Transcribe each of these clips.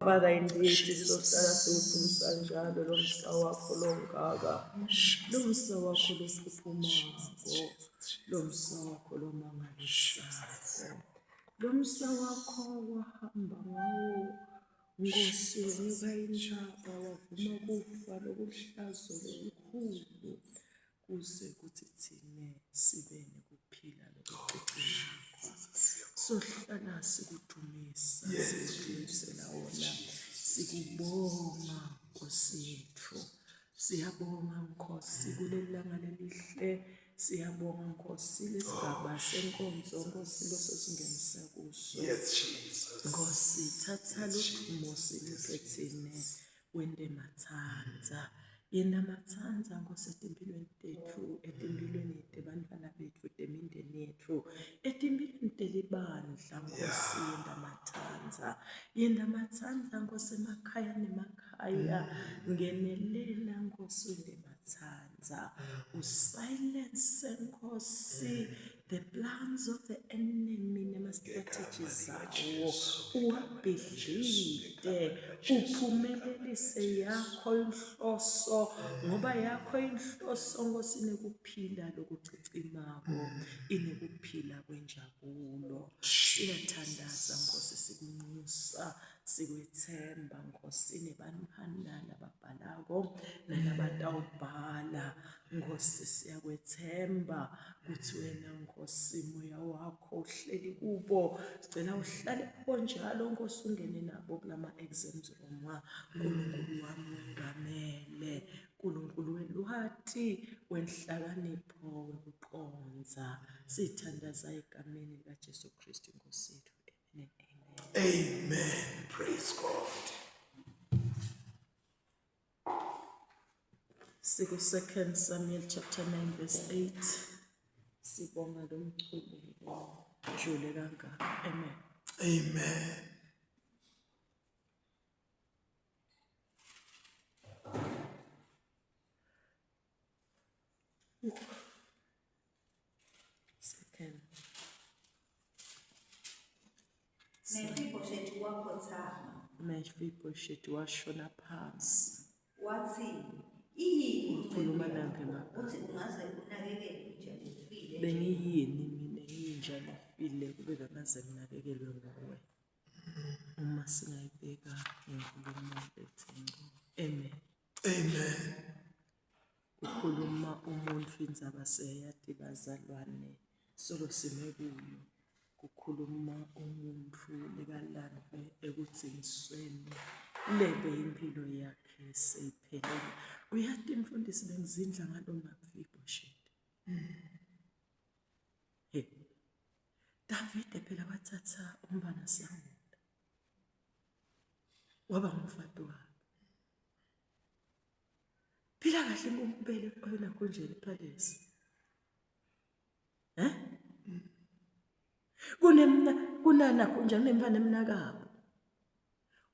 Father, indeed, sizohlala siwuphumisa njalo lo msa wakho longaka, lo msa wakho lophuphumako, lo msa wakho lomangalisayo, lo msa wakho wahamba ngawo Nkosi wenyuka intaba wavuma kufa lokuhlazo olukhulu kuze kuthi thina sibe nokuphila lokucicilelwa. Sohlala sikudumisa sikudlulisela wona, sikubonga Nkosi yethu. Siyabonga Nkosi kuleli langa lelihle, siyabonga Nkosi lesigaba senkonzo Nkosi losesingenisa kuso. Nkosi thatha ludumo siliphe thina wende mathanza. Yena mathanza Nkosi etimpilweni tethu, etimpilweni tebantwana bethu, temindeni yethu, etimpilweni telibandla Nkosi yenda mathanza. Yenda mathanza Nkosi emakhaya nemakhaya, ngenelela Nkosi wende mathanza. Usilence Nkosi the plans of the enemy nema-strategies zawo, uwabhidlite, uphumelelise yakho inhloso, ngoba yakho inhloso Nkosi inekuphila lokucicimako, inekuphila kwenjabulo. Siyathandaza Nkosi, sikunxusa, sikwethemba Nkosi nebanibandana ababhalako nalabatawubhala Nkosi, siyakwethemba ukuthi wena Nkosi moya wakho uhleli kubo. Sicela uhlale kubo njalo Nkosi, ungene nabo kulama exams roma. Nkulunkulu wami wengamele, Nkulunkulu welwati, wenhlakanipho, wekuqonza, sithandaza egameni likaJesu Kristu Nkosi yethu. Amen. Amen. Praise God. Siku 2 Samuel chapter 9 verse 8. Sibonga lo mculi jule kangaka. Amen. Amen. Second. Mephibosheth washona phansi. Wathi Ukhuluma nange ngapha. uthi ungaze unakekele inja lefile. Bengiyini mina inja lefile kube kangaze nginakekelwe nguwe. Uma singayibeka ngenkulumo ethengo. Amen. Amen. Ukhuluma umuntu indzaba seyati bazalwane solo sime kuyo. Kukhuluma umuntu lekalandwe ekuthengisweni lebe impilo yakhe seyiphelele. Uyathi imfundisi bengizindla ngalo Mephibosheth. David phela wathatha umbana Saul waba ngumfati wakhe. Phila kahle ngombele oyena konjeni palace. Kunana kunjani nemfana emnakabo.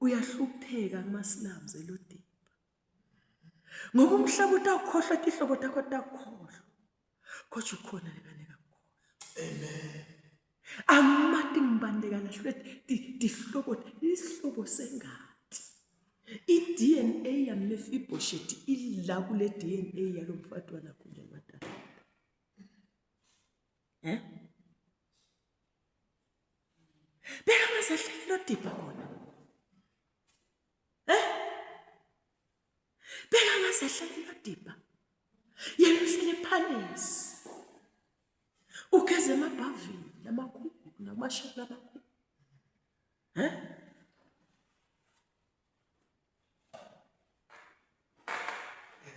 Uyahlupheka kumaslums elodiba. Ngoba umhlaba utakhohlwa ihlobo takho takhohlwa. Kodwa ukhona lekane kakhohlwa. Amen. Angimati ngibandeka lahle dihlobo isihlobo sengathi. I-DNA ya Mephibosheth ila kule DNA yalo mfati wana kunjani batata. Beka ngasahleli lodiba khona. Beka ngasahleli lodiba. Yena uhlele palace. Ugeze emabhavini namakhulu namashaka amakhulu.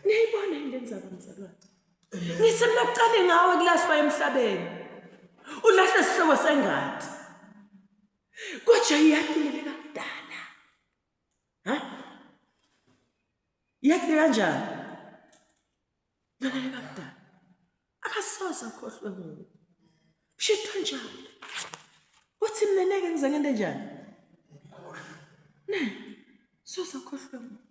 Niyibona into enzaba mzalwane. Ngithi mina kucale ngawe kulahlwa emhlabeni. Ulahle isihlobo sengadi. Kodwa iyaqhubeka kudala. Yathi kanjani? Lalela kudala. Akasoze akhohlwe ngoku. Shitho njalo. Uthi mina neke ngize ngende njani? Soze akhohlwe ngoku.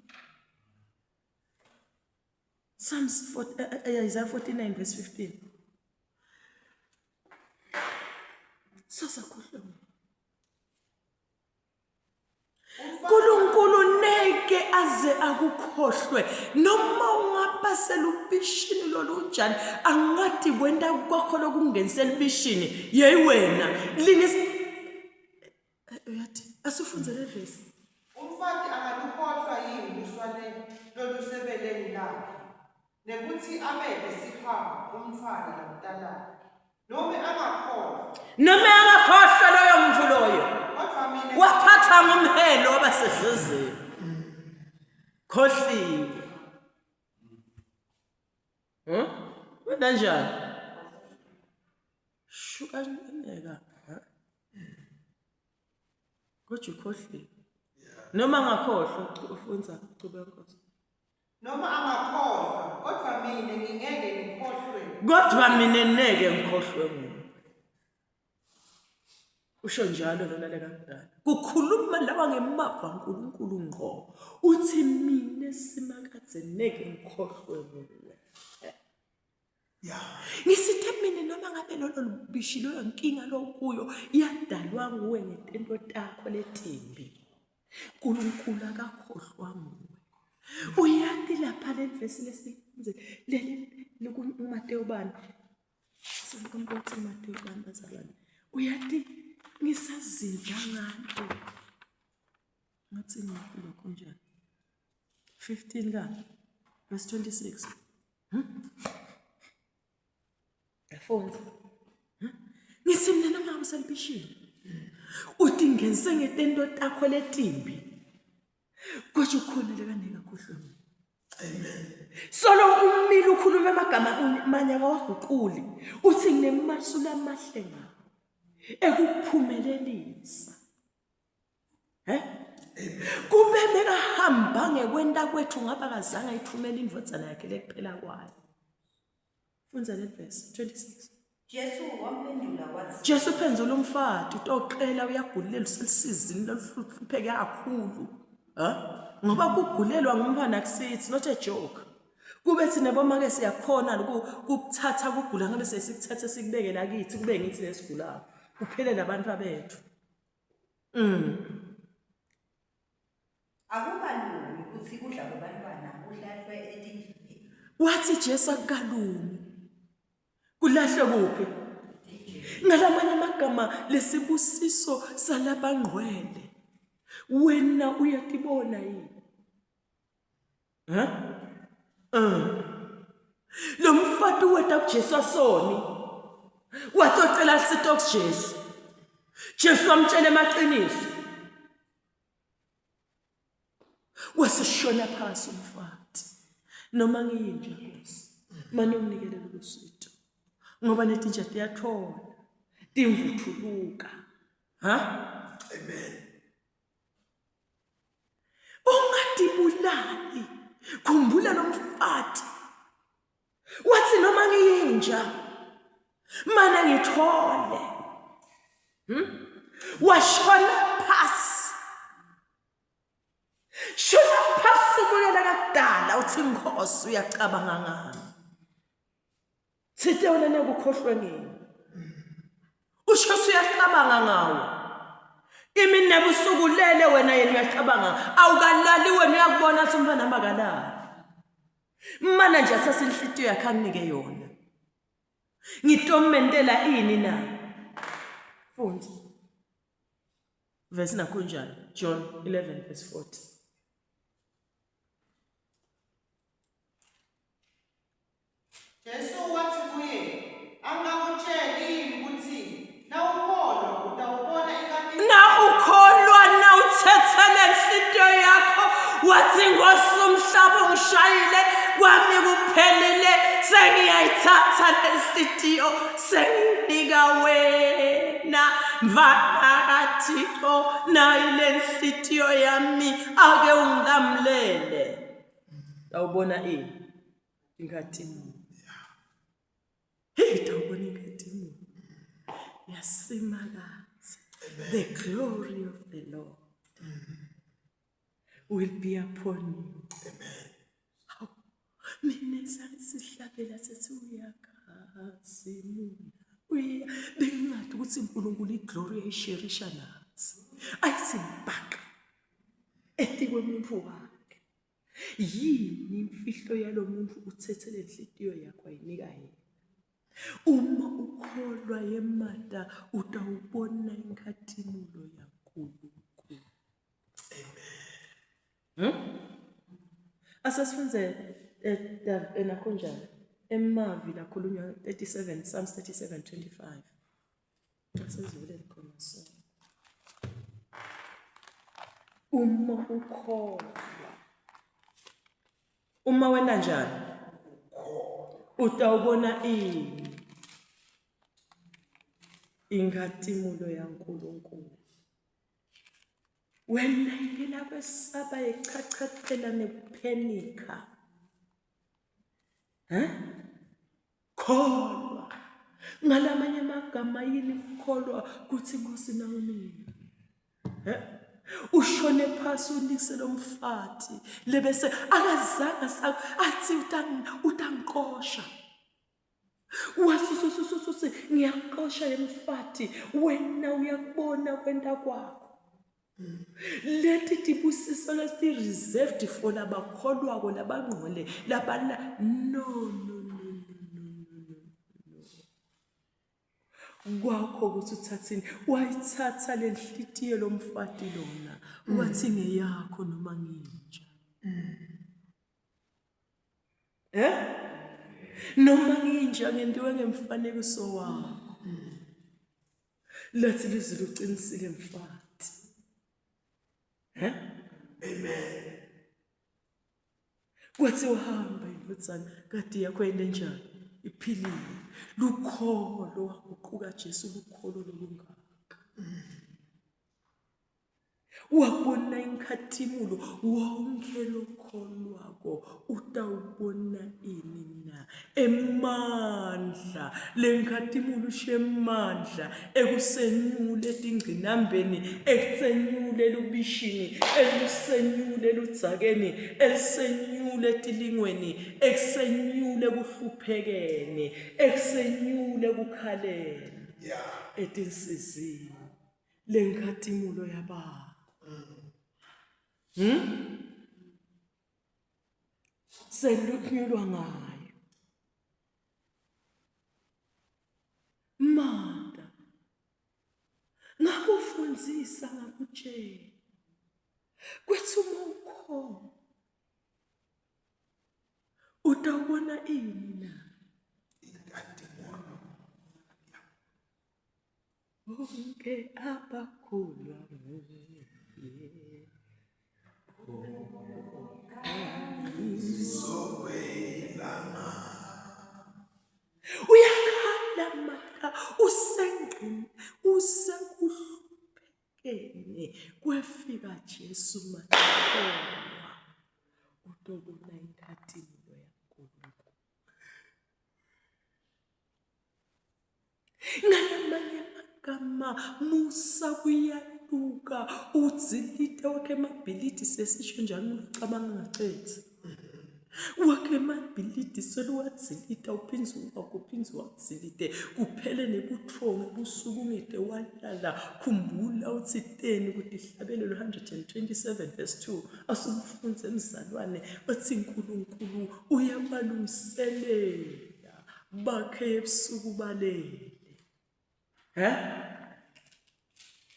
Psalms 40, Isaiah 49 verse 15. Soze akhohlwe ngoku. aze akukhohlwe noma ungapasela ubishini lolunjani angathi kwenda kwakho lokungenisela ibishini yeyi wena uyathi asifunze le verse. Umfati angalukhohlwa yini uswane lolusebeleni lakhe nekuthi abede sikhwama umfana nomntanakhe noma angakhohlwa loyo mntu loyo kodwa mina waphathwa ngumhelo wabasezizweni khohliwe wena njani shukaneka kodwa ukhohliwe noma angakhohlwa ufunza ucube Nkosi noma angakhohlwa kodwa mina ngingeke ngikhohlwe ngikhohlwe usho njalo lolaleka kudala kukhuluma lawa ngemava uNkulunkulu ngqo uthi mina simakadze neke ngikhohlwe nguwe ngisithi mina noma ngabe lolo bishi loyo nkinga lokuyo iyadalwa nguwe ngentento takho letimbi uNkulunkulu akakhohlwa nguwe uyathi lapha le verse lesifunze leli kuMateyu bani sikumpothi Mateyu bani bazalwane uyathi ngisazinja ngani ngathi lokho njani 15 ka verse 26 afonza ngisimle noma usalibishini uthi ngenze ngetento takho letimbi kodwa ukhona lekaneka khohlwe Amen. solo umile ukhuluma amagama manye akawaguquli uthi nginemasu amahle ngawo ekuphumelelisa kube bekahamba ngekwenta kwethu ngaba kazange ayithumela indvodzana yakhe lekuphela kwayo funza le verse 26 Jesu wamphendula wathi Jesu phendula umfati utoqela uyagulela uselisizini loluhlupheke kakhulu ngoba kugulelwa ngumfana kusithi not a joke kube thina bomake siyakhona ukuthatha kugula ngabe sesikuthatha sikubeke la kithi kube ngithi lesigulayo kuphele labantu abethu akukalungi ukuthi kudla kwabantwana kuhlahlwe etinjini wathi Jesu akukalungi kulahlwe kuphi ngalamanye amagama lesibusiso salabangqwele wena uyatibona yini lo mfati weta kuJesu asoni watocela sito kuJesu Jesu amtshele emaqiniso wasishona phansi umfati noma ngiyinja Nkosi manje unginikele lokusito ngoba netinja tiyathola timvuthuluka Amen. ungadibulali khumbula lo mfati wathi noma ngiyinja mana ngithole washona phasi shona phasi kulela kakudala uthi Nkosi uyacabanga ngani sithe wena nekukhohlwe ngini usho uyacabanga ngawo imini nebusuku lele wena yena uyacabanga awukalali wena uyakubona ukuthi umfana makalali mana nje asasinhlitiyo yakhe anginike yona ngitomentela ini na funza verse nakunjani John 11 verse 40 Jesu wathi kuye angakutsheli ukuthi nawukholwa utawubona ingadi na ukholwa na uthethele inhlitiyo yakho wathi Nkosi umhlaba ungishayile kwami kuphelele sengiyayithatha lenhlitiyo senginika wena mvana kaThixo nayi lenhlitiyo yami ake ungilamlele awubona ini ingadi tawubona ingadi yasimakazi the glory of the Lord will be upon you. Amen. Mina sasihlabela sethi uyakhasimula bengingathi ukuthi uNkulunkulu iglory ayisherisha nathi ayisimbhaqa etikwe umuntu wakhe Yini imfihlo yalomuntu uthethele inhliziyo yakho ayinika yena? Uma ukholwa yemata utawubona inkazimulo yaNkulunkulu. Asasifunze nakhonjani eMavi lakhulunywa 37 Psalms 37:25. Asizivulele khona so. Uma ukholwa, uma wena njani utawubona ini inkazimulo yaNkulunkulu. Wena ingena kwesaba echachachela nekuphenika. Kholwa. Ngalamanye amagama yini kukholwa kuthi Nkosi nawumini. Ushone phasi unikise lo mfati lebese akazange athi utangiqosha. Wasusususususi ngiyaqosha yemfati wena uyakubona kwenta kwakho. Leti tibusiso lesti reserved for labakholwako labangcwele labala no. Kwakho ukuthi uthathini wayithatha lenhlitiyo lomfati lona wathi ngeyakho noma nginja. Noma nginja ngendiwe ngemfanekiso wakho. Lathi lizulu uqinisile mfati. Amen. Kwathi uhamba indvodzana kade yakho enjani iphilile. Lukholo waguquka Jesu lukholo lolungaka. Wabona inkazimulo wonke lokholwako utawubona ini na emandla lenkazimulo shemandla ekusenyule tingcinambeni ekusenyule lubishini elisenyule ludzakeni elisenyule tilingweni ekusenyule kuhluphekeni ekusenyule kukhaleni etinsizini lenkazimulo yababa. Selunyulwa ngayo. Manda. Ngakufundzisa ngakutshela. Kwethi uma ukhona utawubona ini na? Bonke abakholwa nguye. Uyakhala maka usekuhluphekeni kwefika Jesu mathekholwa utobona inkazimulo yaNkulunkulu. Ngalamanye amagama Musa kuyaluka udzilite wakhe emabhilidi sesisho njalo ucabanga ngacethi. Wakhe emabhilidi seluwadzilita uphindze wadzilite kuphele nebutfongo busuku ngede walala. Khumbula uthi 10 kuDihlabelelo 127:2 asukufunze mzalwane uthi uNkulunkulu uyabalungiselela bakhe ebusuku balele.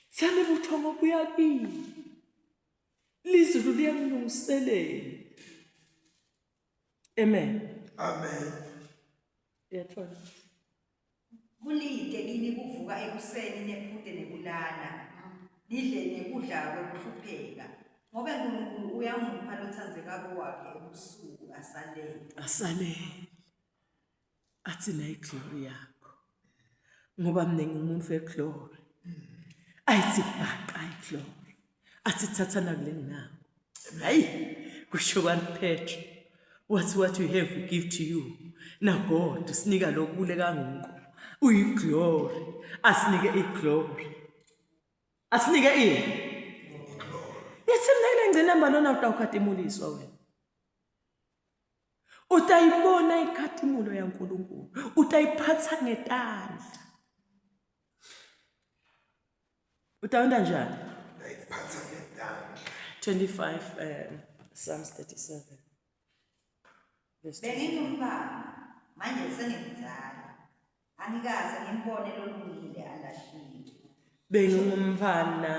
Sami butfongo buyakini. Lizulu liyangilungiselela. Amen. Amen. Yathola. Kulide kini kuvuka ekuseni nephute nekulala. Lidle nekudla kwekuhlupheka. Ngoba uNkulunkulu uyamupha lothandzeka kwakhe ebusuku asalele. Athi nayi glory yakho. Ngoba mina ngimuntu weglory. Ayithi bhaqa iglory. Athi thathana kule nginawo. Hayi kusho kwaNpetro. What we have we give to you. Now God sinika lokule kanguko. Uyiglory. Asinike iglory. Asinike ini? Yathi mina ile ngcinamba lona utawukhatimuliswa wena. Utayibona inkazimulo yaNkulunkulu. Utayiphatha ngetandla. Utawenda njani? 25 Psalms 37. Verse 2. Bengingumntwana, manje sengimdala. Angikaze ngimbone lolungile alahliwe. Bengingumfana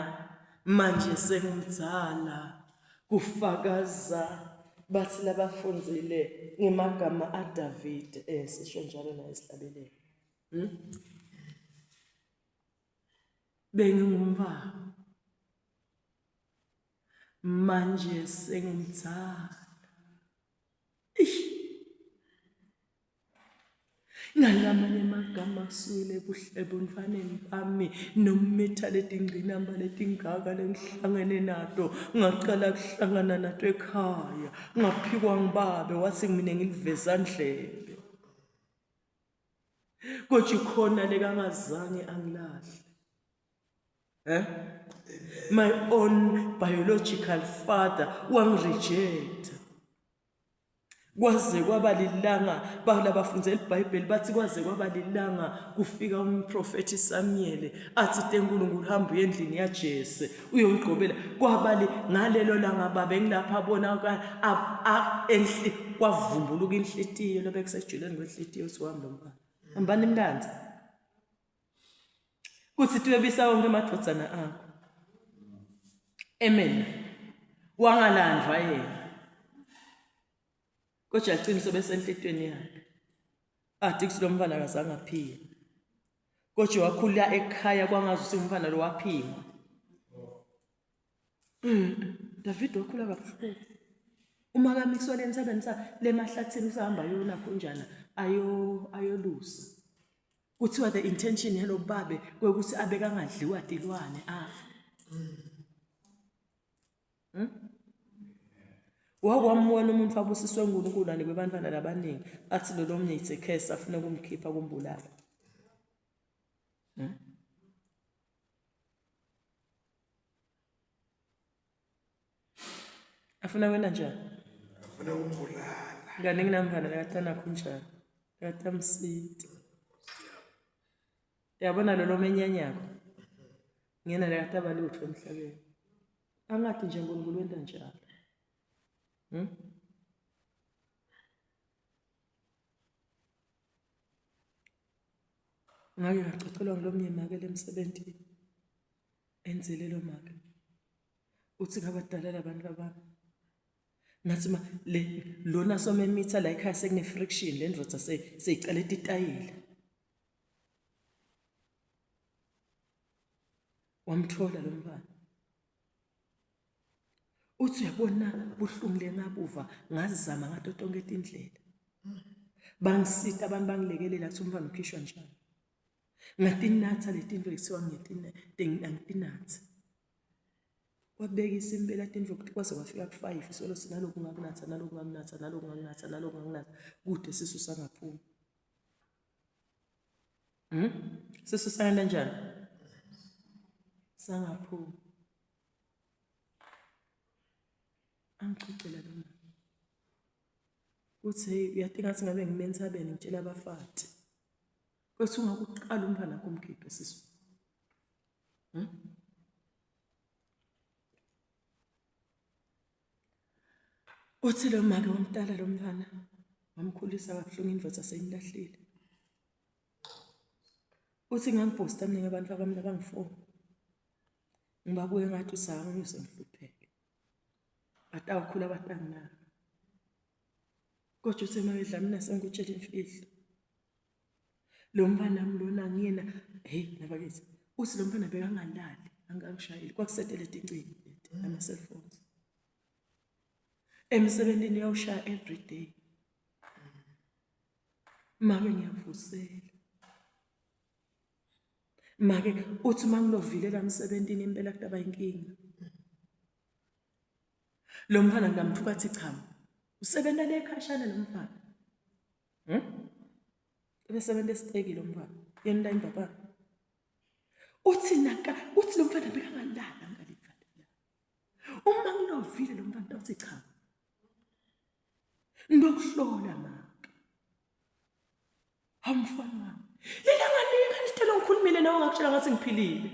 manje sengimdzala kufakaza bathi labafundzile ngemagama aDavid sisho njalo na esihlabeleni. Bengingumfana manje sengimdzala. Ngalamanye amagama kusuyile buhle bonfaneni bami nomitha letingqinamba letingaka lengihlangene nato ngaqala kuhlangana nato ekhaya ngaphikwa ngibabe wathi mina ngiliveza ndlebe kodwa khona lekangazange angilahle. My own biological father wangirejecta. Kwaze kwaba lilanga balabafundzela iBhayibheli bathi kwaze kwaba lilanga kufika umprofeti Samuel athi teNkulunkulu hamba uye endlini yaJese uyongqobela kwabali ngalelo langa babe ngilapha bona enhli kwavumbuluka inhlitiyo lobekusejuleni kwenhlitiyo siwami lomfana hambani imntanzi kuthi tuyebisa wonke amadodzana akho amen wangalandwa yena kodwa aqiniso bese enhlitweni yakhe athi kusilomfana akazange aphile kodwa wakhula ekhaya kwangazi umfana lo waphila. David wakhula kabuhlungu uma kamixwa lensabeni le mahlathini usahamba yona kunjana ayolusa kuthiwa the intention yalo babe kwekuthi abe kangadliwa tilwane afa. Wakwambona umuntu abusiswe uNkulunkulu ane kwebantwana labaningi athi lo mnyithe case afuna ukumkhipha kumbulala. Afuna wena njani? Afuna umbulala. Ngane nginamfana lakathana kunjani? Lakatamsiti. Yabona lo menyanyako. Ngena lakataba lutho emhlabeni. Angathi nje uNkulunkulu wenda njalo. Ngake ngacocelwa ngilomnye makele emsebentini enzele lo maka uthi ngabadala labantu abami ngathi ma le lona somemitha la ekhaya sekune friction le ndvodza seyicala itayile wamthola lo mfana uthi uyabona buhlungu lengabuva ngazizama ngato tonke indlela bangisita abantu bangilekelela ukuthi umfana ukhishwa njani ngatinatha letinto ekuthiwa ngiyangitinathi wabeka isimbela tindlu kwaze kwafika ku5 solo sinaloku ngakunatha naloku ngakunatha naloku ngakunatha naloku ngakunatha kude sisu sangaphuma sisu sanga kanjani sangaphuma angicocela lona uthi uyathi ngathi ngabe ngimenza abene ngitshela abafati kwethu ungakuqala umfana kumkhiphe sisu uthi lo make wamtala lo mfana wamkhulisa kabuhlungu indvodza seyimlahlile uthi ngangiphosta mina abantu abami labangifona ngibabuye ngathi usanga ngiyose ngihlupheke atawukhula abatangana kodwa uthe mawedla mina sengikutshela imfihlo lo mfana lona ngiyena hey nabakithi uthi lo mfana bekangalali angangishayeli kwakusetele tincingo leti ama cellphones emsebenzini uyawushaya every day make ngiyavusela make uthi mangilovile la emsebenzini impela kutaba inkinga lo mfana ngamthuka athi cha usebenza le ekhashana lo mfana besebenza esiteki lo mfana yena la imbaba uthi lo mfana bekangalala ngalifana uma ngilovile lo mfana uthi cha ndokuhlola maka hamfana lelanga ngitshela ngikhulumile nawe ngakutshela ngathi ngiphilile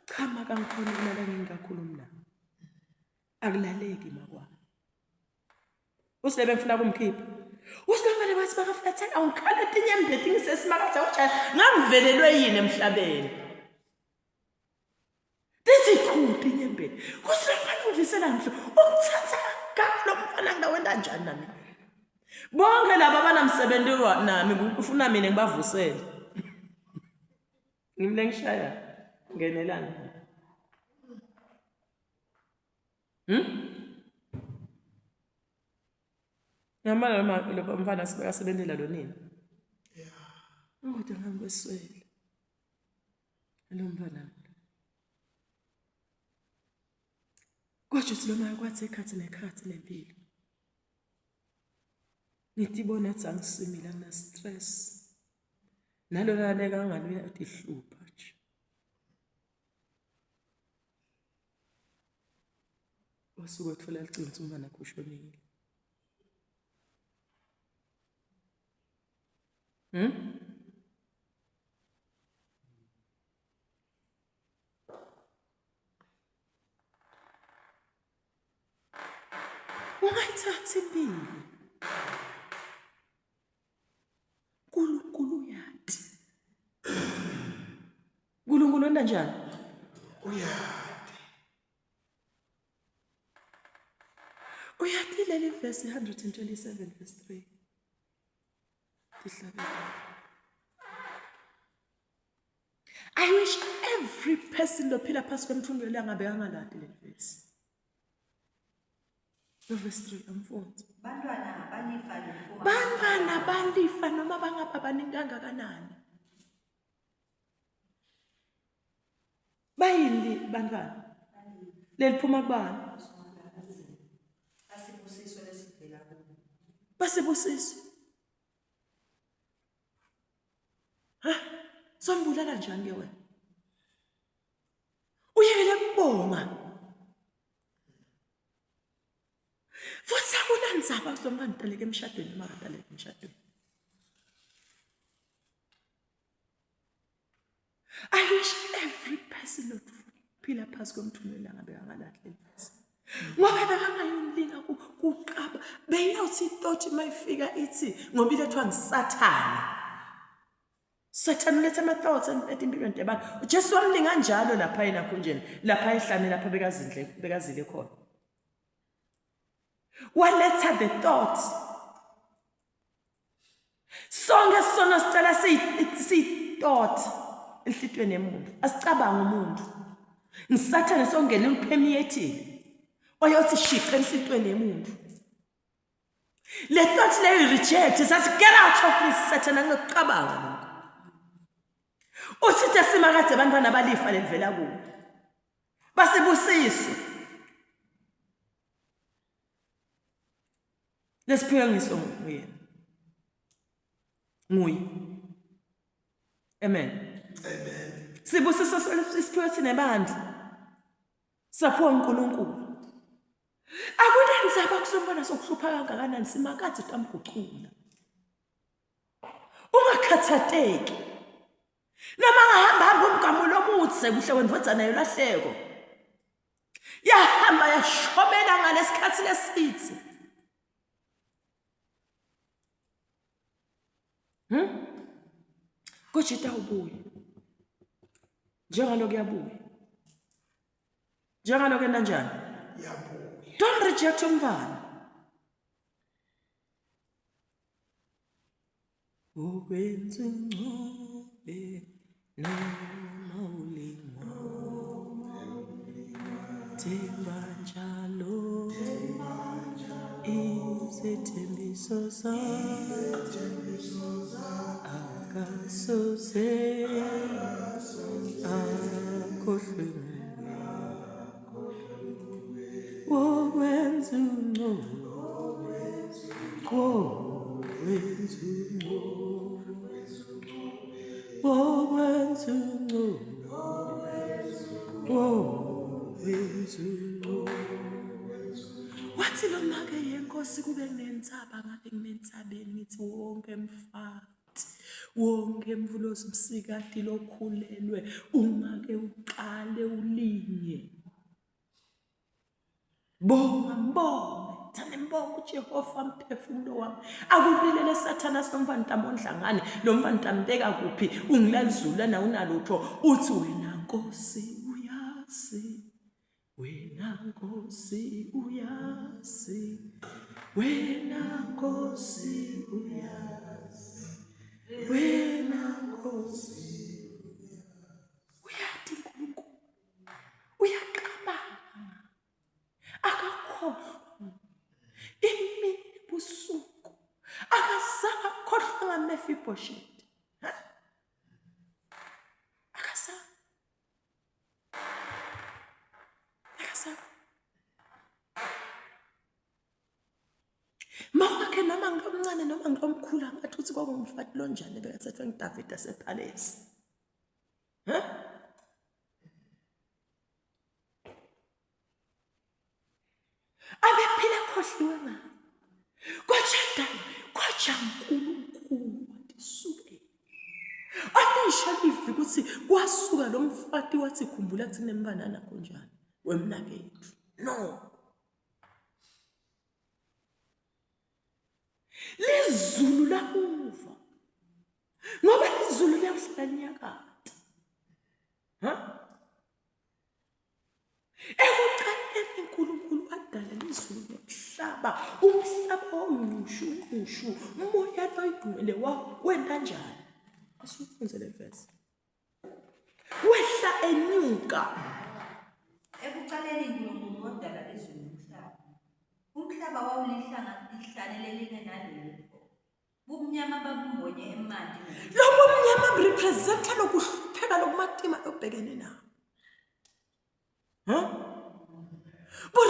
cha maka ngikhona imali ngikakhuluma nawe akulaleki makwa Usilebe ngifuna kumkhipha. Usilebele bathi bakaflathela awukhale tinyembeti ngisesimakaza uJana ngangivelelwe yini emhlabeni. Dithi khuphi inyembeti. Usilebele ngivisela ngisho ukuthatha ngalo mfana ngidawenda kanjani nami. Bonke laba abanamsebenzi nami ufuna mina ngibavusele. Ngimle ngishaya ngenelana. Ngamala lo mfana sibekasebenzela lo nini. Kodwa ngangibeswele. Lo mfana. Kodwa uthi lo manje kwathi ekhathi nekhathi lempilo. Ngithi bona athi angisimile ngina stress. Nalo laleka ngaluya uthi hlupha nje. Wasuka uthola icinto umfana kushonile. Ungayithathi impilo. Nkulunkulu yathi. Nkulunkulu wenda njani? Uyati. Uyathi leli verse 127 verse 3. I wish every person lophila phasi kwemthundelo angabe angaladi le verse. Verse 3 amfundi. Bantwana balifa noma bangaba baningi kangakanani. Bayini bantwana? Leliphuma kubani? Basibusiswe. Sombulala njani ke wena? Uyekele kubonga. Futhi akunandzaba sombani taleke emshadweni noma taleke emshadweni. I wish every person lophila phasi komthumela ngabe angalahli imfisi. Ngoba bekangayimlinga kuqaba beyawuthi ithought mayifika ithi ngoba ilethwa ngisathana. Satan letha ama thoughts empilweni yabantu. Jesu wamlinga njalo lapha yena kunjeni lapha ehlane lapha bekazile khona. Waletha the thoughts. Sonke sona sicela si thought enhlitweni yemuntu. Asicabanga umuntu. Ngisathane songena impermeate. Oyothi shiqa enhlitweni yemuntu. Le thought leyo reject sathi get out of me Satan angikucabanga lokho. Usithi simakade abantwana balifa levela kubo. Basibusise. Lesiphiwe ngiso nguyena. Nguye. Amen. Amen. Sibusisa siphiwe thina bandla. Saphiwa uNkulunkulu. Akunandzaba kusombona sokuhlupha kangakanani simakade utamgucula. Ungakhathateki. Noma ngahamba umgamo lomuthi kuhle wendvodza nayo lahleko. Yahamba yashobela ngalesikhathi lesithi. Kujita ubuye. Njengalo kuyabuya. Njengalo kenda njani? Yabuya. Don't reject umfana. Ukwenza ngcobe noma ulingwa themba njalo izethembiso akasoze akhohlwe ukwenza ngcobe wathi lo make yenkosi kube kunentsaba ngabe kunentsabeni ngithi wonke mfati wonke mvulozi umsikati lokhulelwe ungake uqale ulinye bonga mbonge thane siyambonga uJehova mphefumulo wami. Akulilele sathana somfana ntamondlangane lo mfana ntambeka kuphi ungilalizula na unalutho uthi wena Nkosi uyazi. Wena Nkosi uyazi. Wena Nkosi uyazi. Wena Nkosi uyathi uNkulunkulu uyaqabanga akakhohlwa imini busuku akazange akhohlwe ngaMefiboshethi akazange mawakhe noma ngilomncane noma ngilomkhulu angathi uthi kwakungumfati lonjani bekathethwe nguDavid asephalesi abephila khohliwe ngayo kwajadala kwajankulunkulu watisuke alisha livi ukuthi kwasuka lo mfati wathi khumbula kuthi nembanana konjani wemnakethu no lizulu lamuva ngoba lizulu liyahlala linyakatha ekuqaleni uNkulunkulu wadala lizulu nomhlaba umhlaba ongqushu umoya loyigcwele wena kanjani asufunze le verse wehla enyuka ekuqaleni uNkulunkulu wadala izulu nomhlaba. Umhlaba wawulihlanelelene nalelo. Bumnyama babumbonye emanti. lobo mnyama representa lokuhlupheka lokumatima obhekene nawo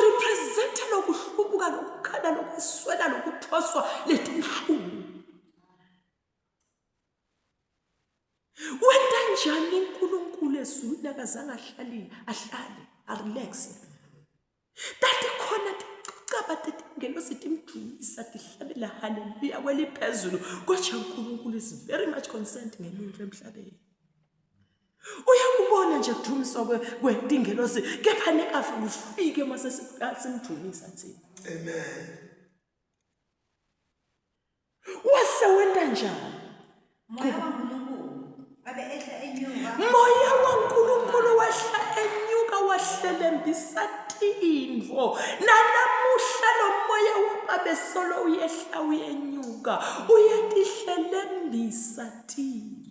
representa lokuhlubuka lokukhala lokuswela lokuthoswa letinhlungu wenta njani uNkulunkulu ezulwini akazange ahlale relax tathi khona ticaba tetingelosi timdumisa tihlabela haleluya kweliphezulu kodwa uNkulunkulu is very much concerned ngemuntu emhlabeni uyakubona nje kudumiswa kwetingelosi kepha nekafa ufike mase simdumisa thina Amen. wase wenta njani Moya waNkulunkulu abe ehla enyuka. moya waNkulunkulu wehla enyuka wahlelembisa tindvo nanamuhla lo moya wababe solo uyehla uyenyuka uyetihlelembisa tindvo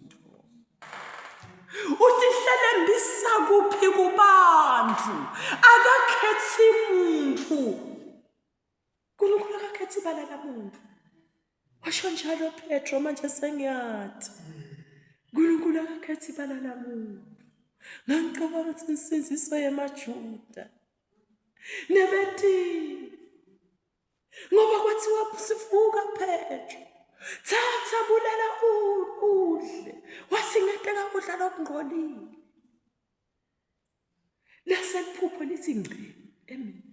utihlelembisa kuphi kubantu akakhethi muntu uNkulunkulu akakhethi bala lamuntu washo njalo Petro manje sengiyathi uNkulunkulu akakhethi bala lamuntu ngicabanga ukuthi insinziso yemaJuda nebethi ngoba kwathiwa sivuka Petro thatha bulala udle wasingeteka kudla lokungcolile leseliphupho lithi ngqi emini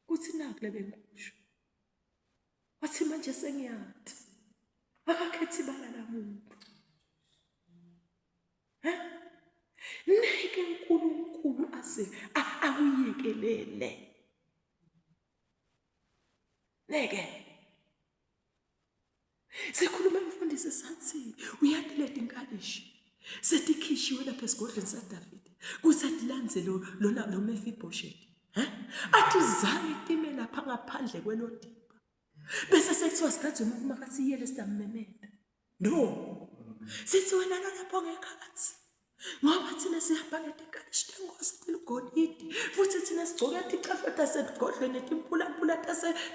kuthi nakule benkusho wathi manje sengiyathi akakhethi bala lamuntu neke uNkulunkulu ase akuyekelele neke sikhuluma umfundisi sathi uyadileta inkalishi setikhishiwe lapha esigodlweni saDavid kusathi lanze lo Mefiboshethi athi zange time lapha ngaphandle kwelodimba bese sekuthiwa sikhathi uma kasiyele sitamemeda no sithi wena lapho ngekhathi ngoba thina sihamba ngetikalishi tengosi tilgolidi futhi thina sigcoka ticafeta sesigodlweni timpula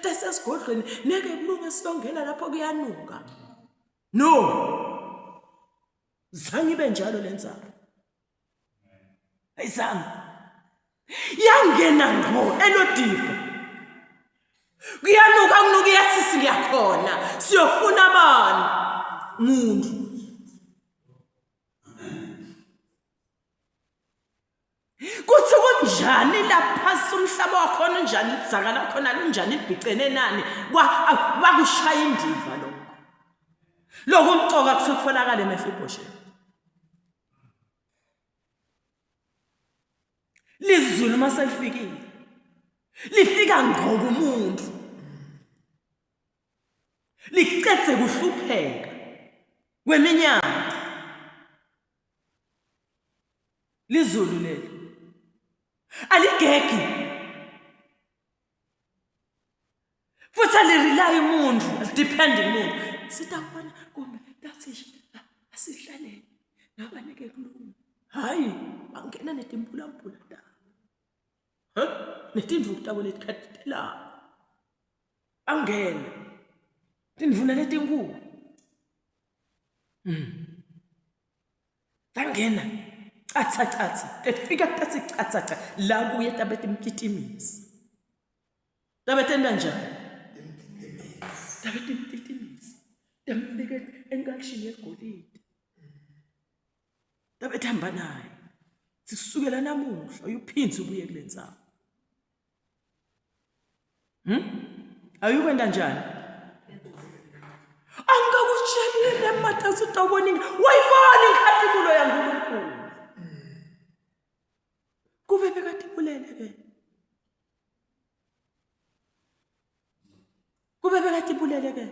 tasesigodlweni neke kulunge siyongena lapho kuyanuka no zange ibe njalo lenzalo ayizange yangena ngqo elodiba kuyanuka kunuka iyasisi ngiyakhona siyofuna abani muntu kuthi kunjani lapha umhlaba wakhona njani idzaka lakhona lunjani libhicene nani bakushaya indiva lokho umcoka kusefonakala eMefiboshethi lizulu maselifikile lifika ngqo kumuntu kwenzeka uhlupheka kweminyaka lizulu leli aligegi futhi alirely umuntu depend umuntu sitakubona kumbe that's asihlalele nabanike kulungu hayi angena netimpula da netindvu tabo letikhatitela angena tindvuna letinkulu angena atsa tefika tatsi atsa la kuye tabe timtitimisa tabe tenda njani tabe timtitimisa tambeke enkakishini yegolide tabe thamba naye sisukela namuhla uyuphinze ubuye kulenzaba ayukwenda njani angakutshela emathathu utawuboninga wayibona inkathibulo yaNkulunkulu kube bekatibulele ke kube bekatibulele ke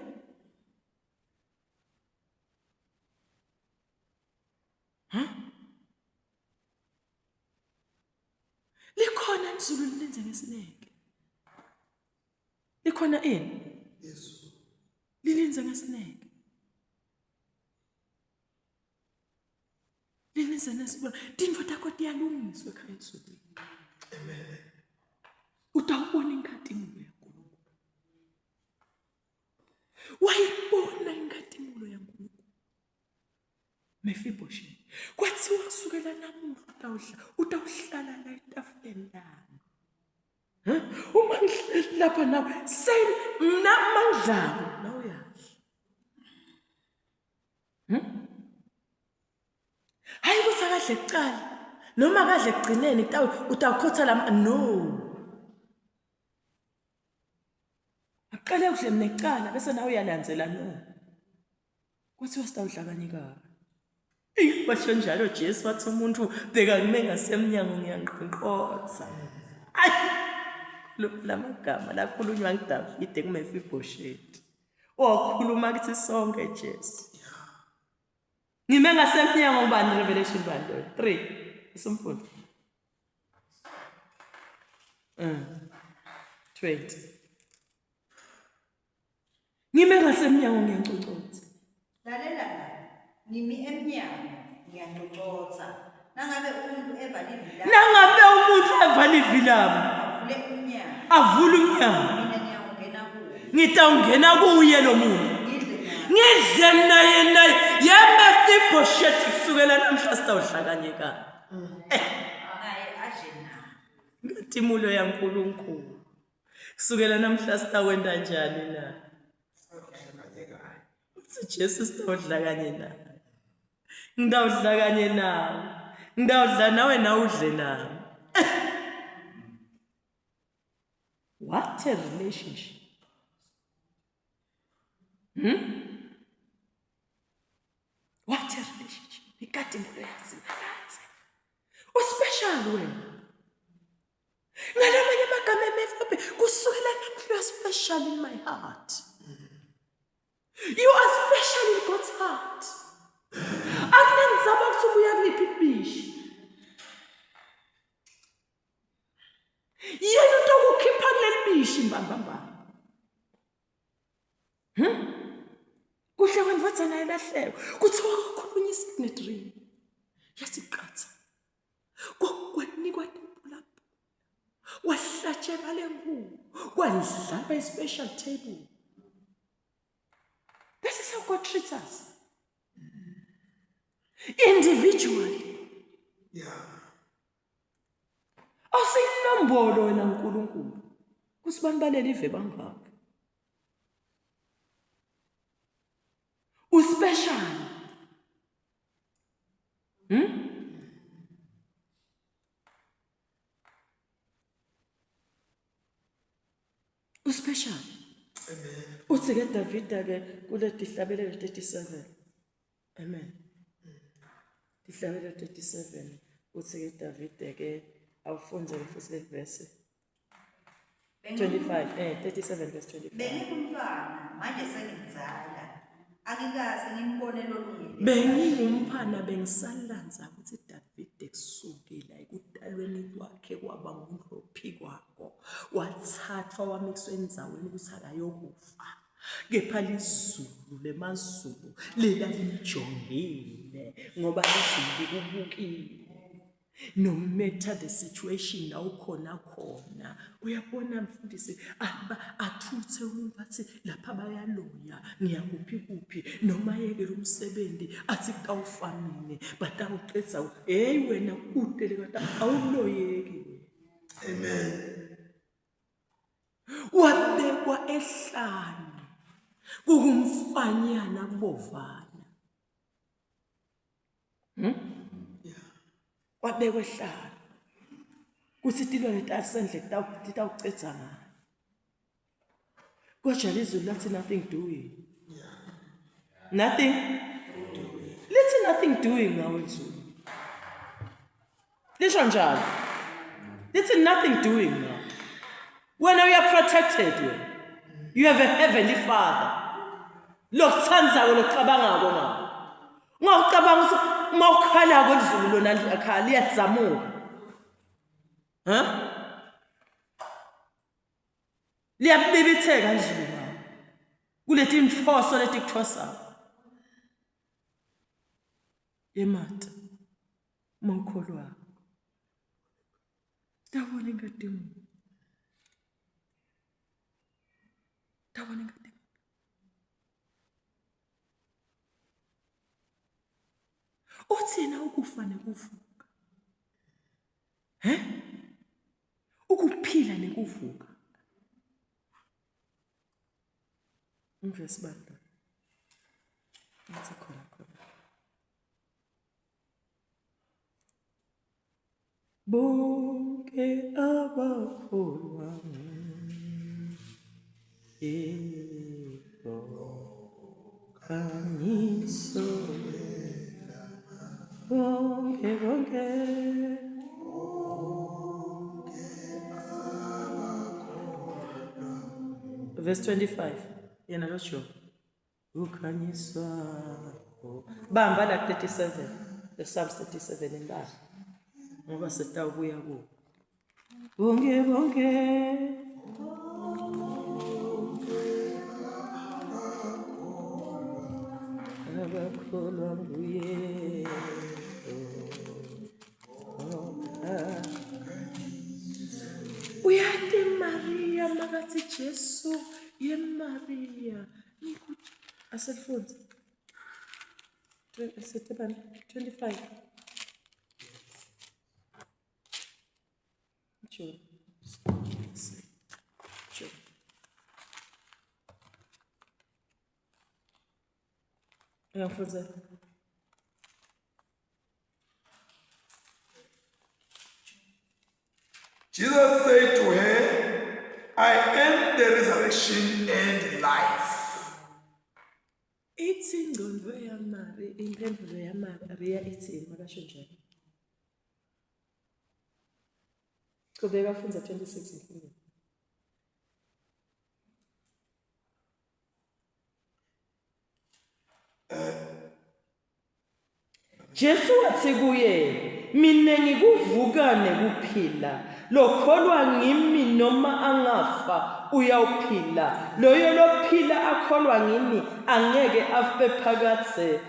likhona izulu lilenze ngesineke likhona ini Yesu. lilenze ngesineke lilenze nesibona tindvo takho tiyalungiswa ekhaya ezulwini Amen. utawubona inkathimulo yaNkulunkulu wayibona inkathimulo yaNkulunkulu Mephibosheth kwathiwa kusukela namuhla utawuhlala la etafuleni lami uma ngihleli lapha nawe mna mangidlako nawe uyadla hayi kuthi akadle kucala noma akadle ekugcineni utawukhotha lama no aqale udle mnecala bese nawe uyalandzela no kwathiwa sitawudla kanyekani basho njalo Jesu wathi umuntu bheka ngime ngasemnyango ngiyanqonqotha lamagama lakhulunywa nguDavide kuMefiboshethi okhuluma kithi sonke Jesu ngime ngasemnyango ubani Revelation 3 isumfundo 20 ngime ngasemnyango ngiyanqonqotha lalela la ngimi emnyango ngiyacocotha nangabe umuntu evala ivilami avule umnyango mina ngiyangena kuwo ngitawungena kuye lo muntu ngidle naye yeMefiboshethi kusukela namhla sitawuhlakanyeka hayi aje na ngatimulo yaNkulunkulu kusukela namhla sitakwenda njani na uthi Jesu sitawudla kanye nawe ngidawudla kanye nawe ngidawudla nawe nawudle nami what a relationship what a relationship ikatimulo yazinakazi uspecial wena ngalamanye amagama emefabe kusukela namhla special in my heart you are special in God's heart akunenzaba ukuthi ubuya kuliphi ibishi yena utokukhipha kuleli bishi mbambamba kuhle kwendvodzana yelahleko kuthiwa kakhulunywa isignetrini yasiqatha kwakunikwa tempula wahlatshelwa lenkulu kwadlalwa i-special table. This is how God treats us individually. Yeah. Awusinombolo wena uNkulunkulu kusibanibalela ive bangaka uspecial uspecial. Amen. Uthi ke David ke kule dihlabelelo 37. Amen. Dihlabelelo 37 uthi ke David ke awufunze futhi le verse 25 37 verse 25. Bengikumntwana manje sengimzala Angikaze ngimbone lolungile. Bengingumfana bengisalanza ukuthi Davide kusukela ekudalweni kwakhe kwaba ngumhlophi kwakho wathathwa wamixwa endzaweni ukuthi akayokufa. Kepha lizulu lemazulu lelamjongile ngoba izulu likubukile. No matter the situation la ukhona khona uyabona mfundisi athuthe umuntu athi lapha bayaloya ngiyakuphi noma yeke umsebenzi athi kawufamine but awuqedza hey wena kude lekade awuloyeki. Amen. Wabekwa ehlane kukumfanyana kubovana. Wabekwa ehlane kuthi tilwane tasendle titawucedza ngayo. Kodwa lizulu lathi nothing doing. Nothing. Lithi nothing doing ngawe izulu. Lisho njalo. Lithi nothing doing now. When you are protected, you have a heavenly Father. Lokuthandayo lokucabangako ngawo. Ngawucabanga ukuthi mawukhala kwezulu lona akhala liyadzamuka. Liyabibitheka izulu ngawo. Kulethi imfoso leti kuthosa. Emata. Mawukholwa. Tawona ingadimu. Tawona ingadimu. Uthina ukufa nekuvuka. Ukuphila nekuvuka. Umvesi banda. Ngathi khona. Bonke abakholwa kanyiso bonke verse 25 yena losho ukhanyiswa bamba la 37 the Psalms 37 indaba ngoba setawubuya ku bonke abakholwa nguye uyati Maria makathi Jesu ye Maria nikuthi asefunza 25 Sure. Uyangifundza? Jesus said to her, I am the resurrection and life. Ithi ingqondo yamari, impembulo yamaria ithi makasho njalo. Qhubeka funza 26 mfundisi. Jesu wathi kuye, mina ngikuvuka nekuphila. Lokholwa ngimi noma angafa uyawuphila. Loyo lophila akholwa ngimi angeke afe phakathe.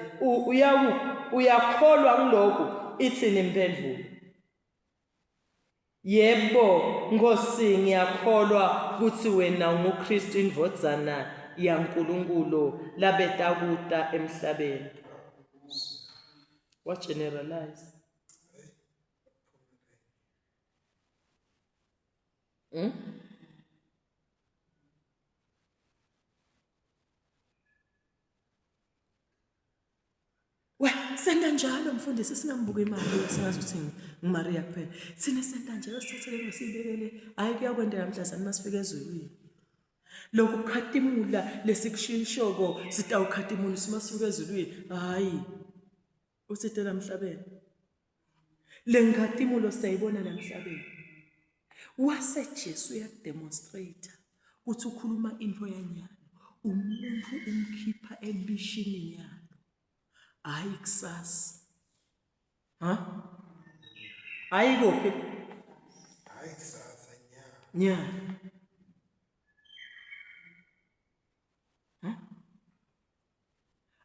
Uyakholwa ngilokho ithi nimpendulo. Yebo Nkosi ngiyakholwa ukuthi wena unguKristu indvodzana yaNkulunkulu labetakuta emhlabeni. What generalize? Senda njalo mfundisi singambuka imali singazi ukuthi nguMaria kuphela. Sine senda njalo sithathele ngosibekele hayi kuyakwendela mhlazana masifika ezulwini. Lokhu khatimula lesikushinshoko sitawukhatimula simasifika ezulwini hayi usitela emhlabeni. Lenkhatimulo sitayibona la emhlabeni. Wase Jesu uyademonstrate ukuthi ukhuluma into yanyana umuntu umkhipha ebishini yalo, hayi kusasa. Hayi kuphi? Hayi kusasa Nya.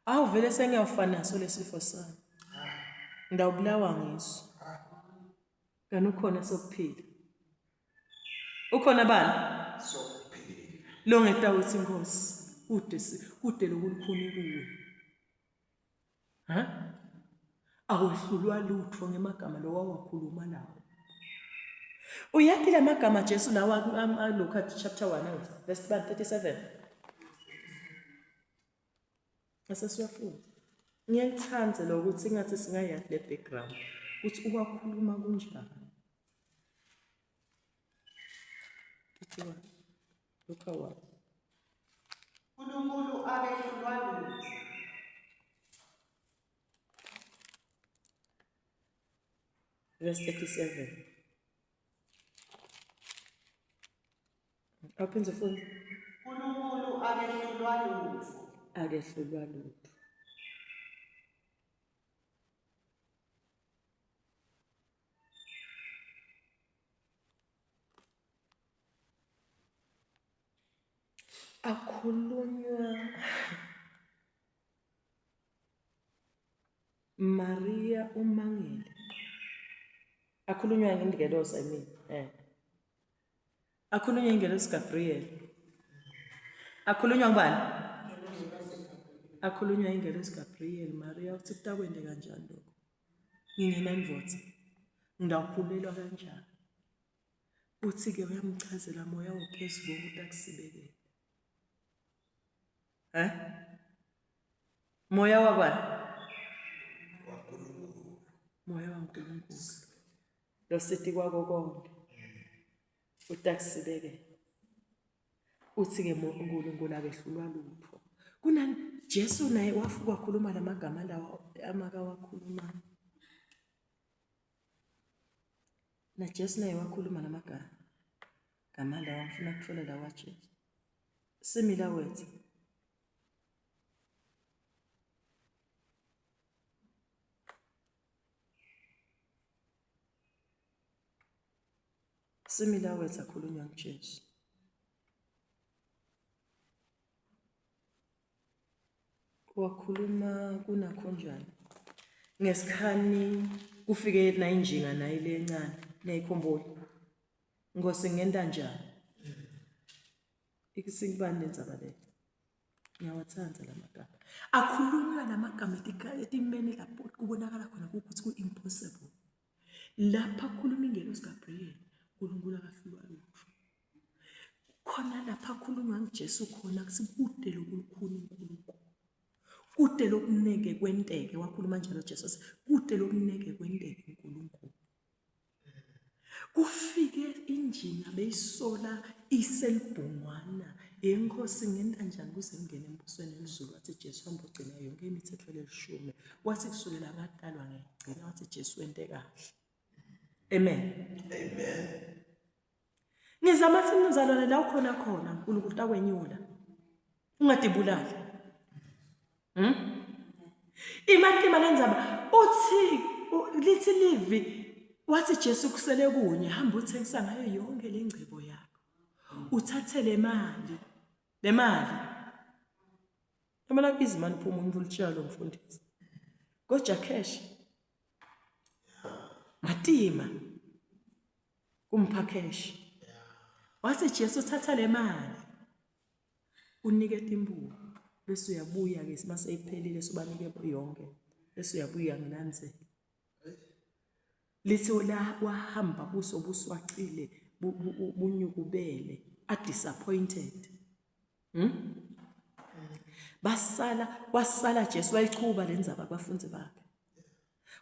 Awu vele sengiyafana naso lesifo sami. Ngidawubulawa ngiso. Kanti ukhona sokuphila. Ukhona bani? sokuphila. Lo ngetawuthi Nkosi, kude lokulukhuni kuwe. Awehlulwa lutho ngemagama lo wawakhuluma lawo. Uyathi la magama Jesu lawa Luke chapter 1 verse 37. Asesiwafunda. Ngiyangithanda lokuthi ngathi singayazi le background ukuthi uwakhuluma kunjani. Kuthiwa Luke 1. uNkulunkulu akehlulwa lutho. Verse 37. Open the phone. uNkulunkulu akehlulwa lutho. Akehlulwa lutho. Akhulunywa Maria umangele. Akhulunywa ngengelosi Akhulunywa ngengelosi Gabriel. Akhulunywa ngubani? Akhulunywa ngengelosi Gabriel. Maria uthi kutakwende kanjani lokho? Ngingenamvotha. Ngidawukhulelwa kanjani? Uthi ke uyamchazela moya ophezulu ukuthi akusibekele. Moya wabani? Moya waNkulunkulu. Lo sithi kwako konke. Utakusibekela. Uthi ke uNkulunkulu akehlulwa lutho. Kuna Jesu naye wafuka wakhuluma lamagama lawo amaka wakhuluma. Na Jesu naye wakhuluma lamagama. Gama lawo ngifuna kuthola la waJesu. Similar words. Similar words akhulunywa nguJesu. Wakhuluma kunakhonjani. Ngesikhani kufike na injinga nayo le encane neyikhumbula. Ngosi ngenta njani? Ikisibani lenzaba le. Ngiyawathanda lamagama. Akhulunywa lamagama etimeni lapho kubonakala khona ukuthi ku-impossible. Lapha khuluma ingelosi Gabriel. uNkulunkulu akahlulwa lutho. Khona lapha khulunywa nguJesu khona kusikude lokulukhuni uNkulunkulu. Kude lokuneke kwenteke wakhuluma njalo Jesu kude lokuneke kwenteke uNkulunkulu. Kufike injinga beyisola iselibhungwana yenkosi ngenta njani kuze ngene embusweni elizulu wathi Jesu hamba ugcina yonke imithetho le10 wathi kusukela ngadalwa ngegcina wathi Jesu wente kahle. Amen. Amen. Ngizama simzalwane la ukhona khona uNkulunkulu takwenyula. Ungadibulali. Imatima lenzaba uthi lithi livi wathi Jesu kusele kunye hamba uthengisa ngayo yonke lengcebo yakho. Uthathe le mali. Yabona izimani phuma umuntu ulitshalo mfundisi. Goja cash. Matima. Kumpha cash. Wathi Jesu thatha le mali. Unike imbuko. Bese uyabuya ke mase iphelile sobanike yonke. Bese uyabuya nginanze. Lithi la wahamba buswacile bunyukubele a disappointed. Wasala Jesu wayichuba lenzaba abafundi bakhe.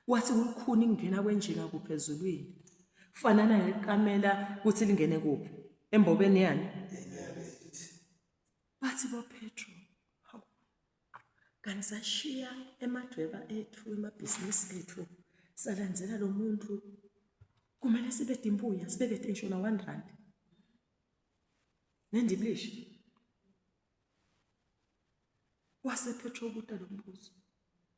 Wathi ukukhuni ingena kwenjinga kuphezulwini. Fanana nekamela kuthi lingene kuphi? Embobeni yani. Bathi bo Petro. Kanti sashiya emadweba ethu emabhizinisi ethu. Salandzela lo muntu kumele sibe dimbuya sibeke tension na R1. Nendiblishi. wasephetho ukuta lo mbuzo.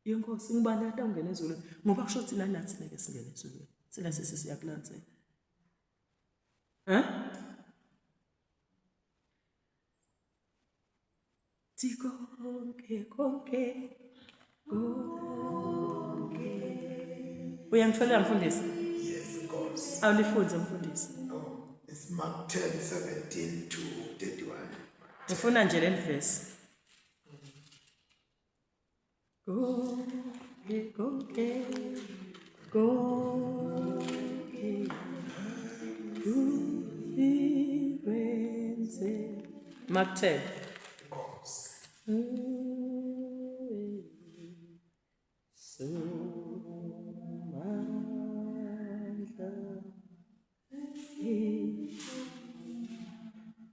Yenkosi ngibani ata ungena ezulwini ngoba kusho thina nathi neke singena ezulwini. Sina sesiyakulandzela. Konke konke. Uyangitholela mfundisi? Yes, Nkosi. Awulifunze mfundisi. No, it's Mark 10:17 to 31. Ngifuna nje le verse. Konke konke konke uyiwenze. Mark 10. Nkosi. Somandla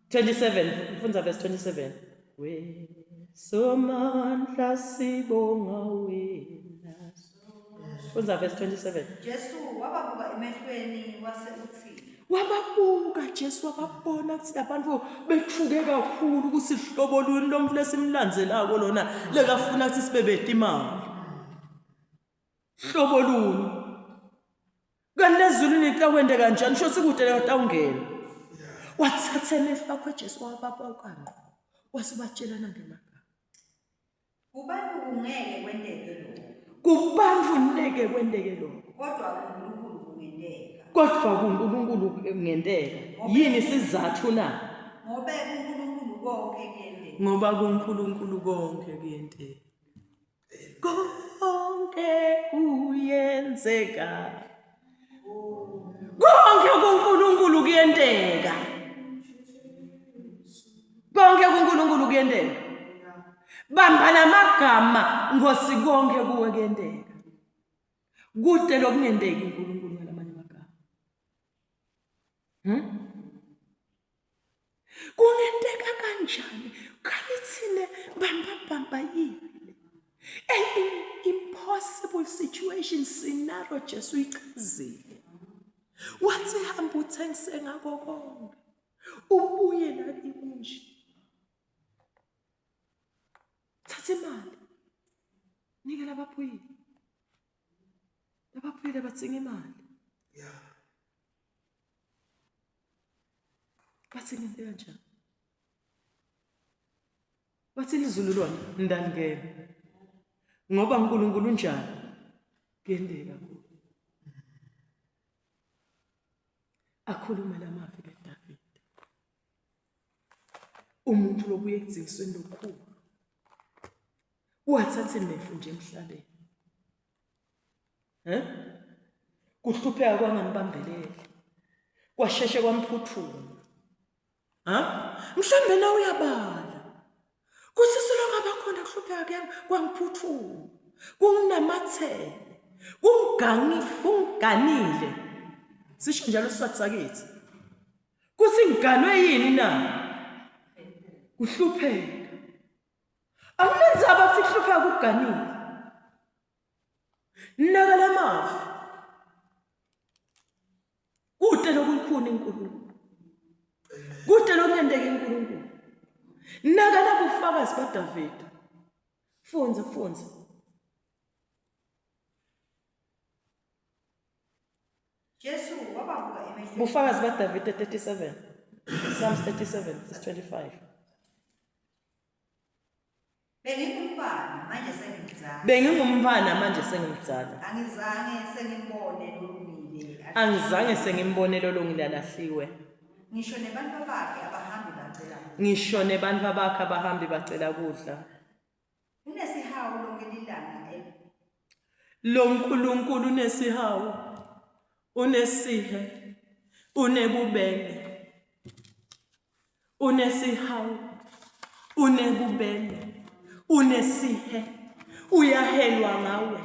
27, mfunza verse 27. We somandla sibonga wena. Mfunza verse 27. Jesu wababuka emehlweni wase uthi Wababuka Jesu wababona ukuthi abantu bethuke kakhulu ukuthi ihlobo luni lomfu lesimlanzelako lona lekafuna ukuthi sibebede imali. Hlobo luni. Kanti ezulwini xa kwende kanjani sho sikude la ungena. Wathatha emehlo akho Jesu wababuka ngqo. Wasibatshelana ngemagama. kubantu kungeke kwendeke lokho Kubantu ngeke kwendeke lokho. kodwa uNkulunkulu kungenteka Kodwa kuNkulunkulu kungenteka. Yini isizathu na? ngoba uNkulunkulu konke kuyenteka Ngoba kuNkulunkulu konke kuyenteka. Konke kuyenzeka. Konke kuNkulunkulu kuyenteka. Konke kuNkulunkulu kuyenteka. Bamba lamagama ngosi konke kuwe kuyenteka. Kude lokungenteki uNkulunkulu ngalamanye amagama. Kungenteka kanjani? Kanithine bamba yini? An impossible situation scenario Jesu ichazile. Wathi hamba uthengise ngako konke. Ubuye la ikunje. Thatha imali. Nika labaphuyile. Labaphuyile bathenga imali. Yeah. Bathi ngente kanjani? Bathi izulu lona ndangena. Ngoba uNkulunkulu njani? Kuyenteka kuwe. Akhuluma lamazwi kaDavid. Umuntu lobuye ekudzingisweni lokukhulu. Wathatha imefu nje emhlabeni. Kuhlupheka kwangambambelele. Kwasheshe kwamphuthuma. Mhlambe na uyabala. Kuthi selongaba khona kuhlupheka kwangiphuthuma. Kunginamathele. Kungiganile. Sisho njalo Siswati sakithi. Kuthi ngiganwe yini na? Kuhlupheka. Akunenzaba ukuthi kuhlupheka kuganile. Naka lamafu. Kude lokukhulu uNkulunkulu. Kude lokungenteka uNkulunkulu. Naka labufakazi kaDavid. Funza. Jesu wababuka emehlweni Bufakazi kaDavid 37. Psalms 37 verse 25. bengingumntwana manje sengimzala Bengingumfana manje sengimdala. angizange Angizange sengimbone lolungile sengimbone lolungile alahliwe. ngisho nebantu bakhe abahambi bacela Ngisho nebantu bakhe abahambi bacela kudla. unesihawu lonke lilanga Lo uNkulunkulu unesihawu, unesihe, unebubele. Unesihawu, unebubele, unesihe, uyahelwa ngawe.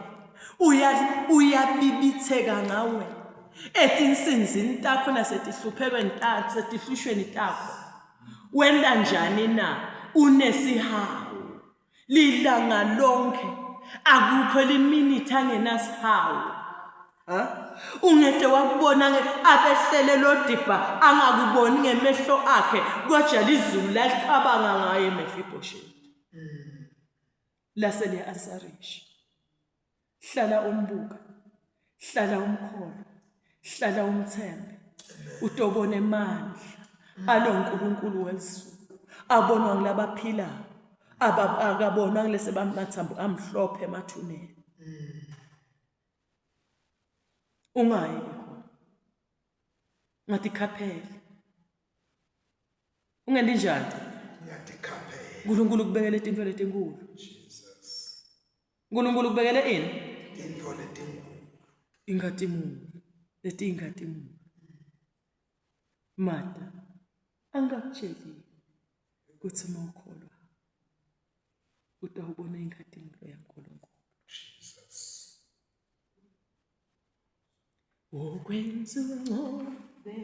Uyabibitheka ngawe. Etinsinzini takho nasetihluphekweni takho, setihlushweni takho. Wenda njani na? Unesihawu. Lilanga lonke akukho liminithi angenasihawu. Ungede wakubona abehlele lodibha angakuboni ngemehlo akhe kodwa lizulu lacabanga ngaye Mefiboshethi. lasele asarish. Hlala umbuka, hlala umkholo, hlala umthembe. Utobone mandla aloNkulunkulu wezulu abonwa ngilabaphilayo akabonwa ngilese bamathambo amhlophe emathuneni. Ungayi khona ngathi khaphela ungendi njani ngiyadikhaphela uNkulunkulu kubekele izinto letinkulu. uNkulunkulu kubekele ini into letinkulu ingatimulo letingatimulo. Mata angakutsheli ukuthi mawukholwa utawubona ingatimulo yaNkulunkulu. Okwenza ungcobe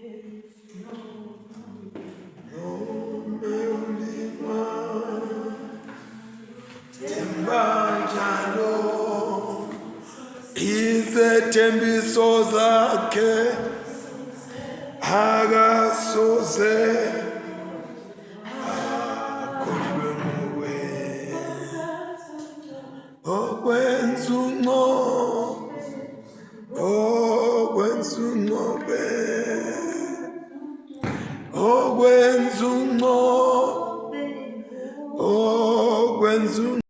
banjalo izethembiso zakhe akasoze akhohlwe nguwe. Okwenza ungcobe okwenza ungcobe